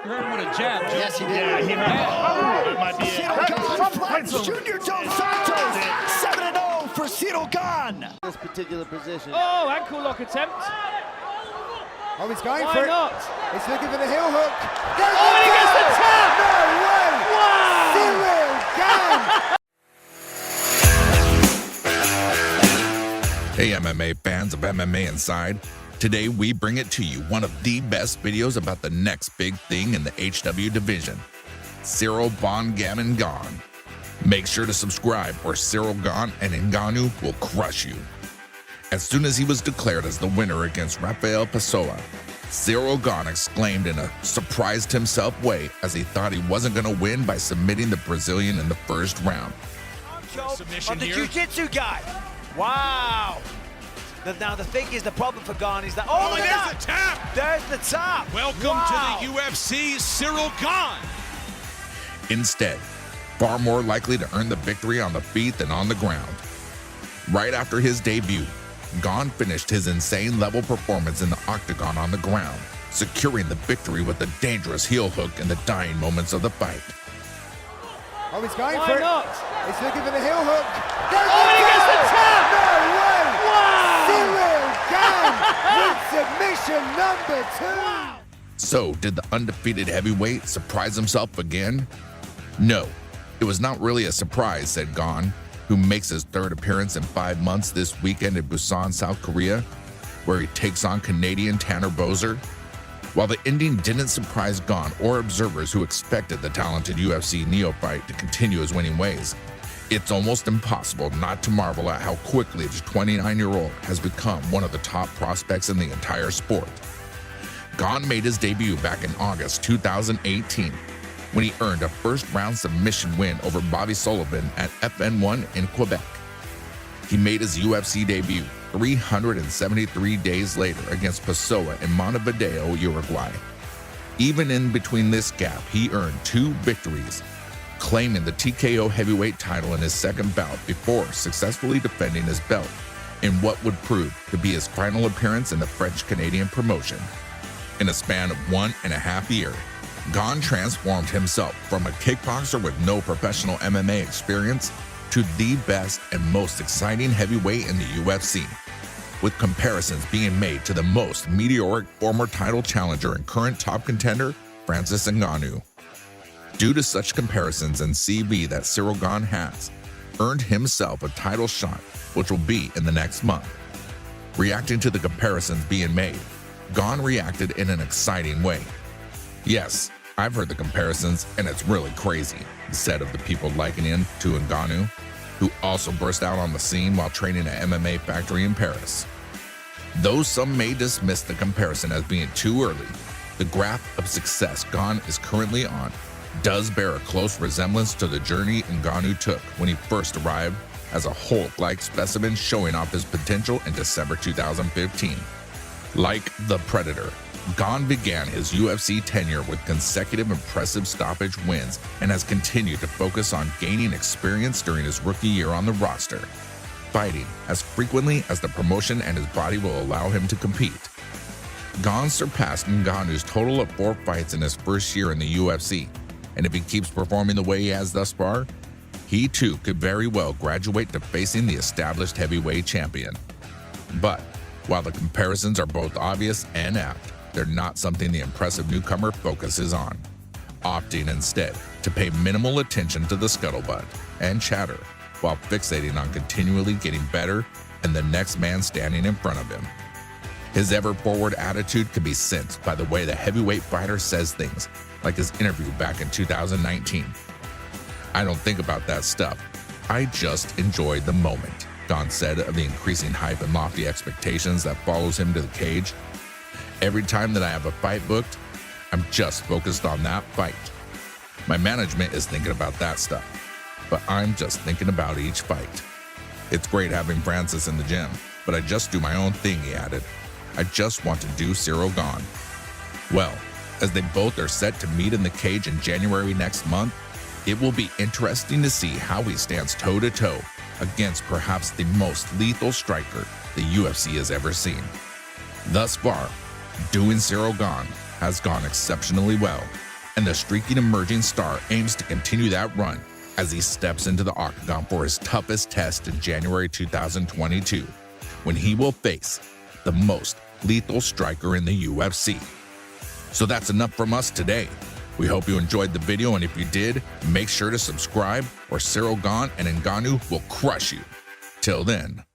hurt him with a jab, Joe. Yes, he did. Yeah, he hurt. Oh, that might be it. Ciryl Gane flies Junior Dos Santos. 7-0 for Ciryl Gane. This particular position. Oh, ankle lock attempt. Oh, he's going Why for it. not? He's looking for the heel hook. Oh, and he gets the tap! No way! Wow! Ciryl Gane! Hey MMA fans of MMA Inside, today we bring it to you one of the best videos about the next big thing in the HW division, Ciryl Gane. Make sure to subscribe or Ciryl Gane and Ngannou will crush you. As soon as he was declared as the winner against Rafael Pessoa, Ciryl Gane exclaimed in a surprised himself way as he thought he wasn't going to win by submitting the Brazilian in the first round. Submission on the jiu-jitsu guy. Wow. Now the thing is, the problem for Gane is that Oh, there's the tap. There's the tap. Welcome Wow. to the UFC, Ciryl Gane. Instead, far more likely to earn the victory on the feet than on the ground. Right after his debut, Gane finished his insane level performance in the octagon on the ground, securing the victory with a dangerous heel hook in the dying moments of the fight. Oh, he's going Why for it. not? He's looking for the heel hook. Oh, and he gets the tap! No way! Wow! Ciryl Gane with submission number 2. So, did the undefeated heavyweight surprise himself again? No, it was not really a surprise, said Gane, who makes his third appearance in 5 months this weekend in Busan, South Korea, where he takes on Canadian Tanner Boser. While the ending didn't surprise Gane or observers who expected the talented UFC neophyte to continue his winning ways, it's almost impossible not to marvel at how quickly this 29-year-old has become one of the top prospects in the entire sport. Gane made his debut back in August 2018 when he earned a first-round submission win over Bobby Sullivan at FN1 in Quebec. He made his UFC debut 373 days later against Pessoa in Montevideo, Uruguay. Even in between this gap, he earned 2 victories, claiming the TKO heavyweight title in his second bout before successfully defending his belt in what would prove to be his final appearance in the French-Canadian promotion. In a span of 1.5 years, Gane transformed himself from a kickboxer with no professional MMA experience to the best and most exciting heavyweight in the UFC, with comparisons being made to the most meteoric former title challenger and current top contender, Francis Ngannou. Due to such comparisons and CV that Ciryl Gane has, earned himself a title shot, which will be in the next month. Reacting to the comparisons being made, Gane reacted in an exciting way. Yes, I've heard the comparisons, and it's really crazy, said of the people likening him to Ngannou, who also burst out on the scene while training at MMA Factory in Paris. Though some may dismiss the comparison as being too early, the graph of success Gane is currently on does bear a close resemblance to the journey Ngannou took when he first arrived as a Hulk-like specimen showing off his potential in December 2015. Like the Predator, Gane began his UFC tenure with consecutive impressive stoppage wins and has continued to focus on gaining experience during his rookie year on the roster, fighting as frequently as the promotion and his body will allow him to compete. Gane surpassed Ngannou's total of 4 fights in his first year in the UFC, and if he keeps performing the way he has thus far, he too could very well graduate to facing the established heavyweight champion. But while the comparisons are both obvious and apt, they're not something the impressive newcomer focuses on, opting instead to pay minimal attention to the scuttlebutt and chatter while fixating on continually getting better and the next man standing in front of him. His ever-forward attitude can be sensed by the way the heavyweight fighter says things, like his interview back in 2019. "I don't think about that stuff. I just enjoy the moment," Gane said of the increasing hype and lofty expectations that follows him to the cage. "Every time that I have a fight booked, I'm just focused on that fight. My management is thinking about that stuff, but I'm just thinking about each fight. It's great having Francis in the gym, but I just do my own thing," he added. "I just want to do Ciryl Gane." Well, as they both are set to meet in the cage in January next month, it will be interesting to see how he stands toe-to-toe against perhaps the most lethal striker the UFC has ever seen. Thus far, doing Ciryl Gane has gone exceptionally well, And the streaking emerging star aims to continue that run as he steps into the octagon for his toughest test in January 2022, when he will face the most lethal striker in the UFC. So that's enough from us today. We hope you enjoyed the video, and if you did, make sure to subscribe or Ciryl, Gane, and Ngannou will crush you. Till then.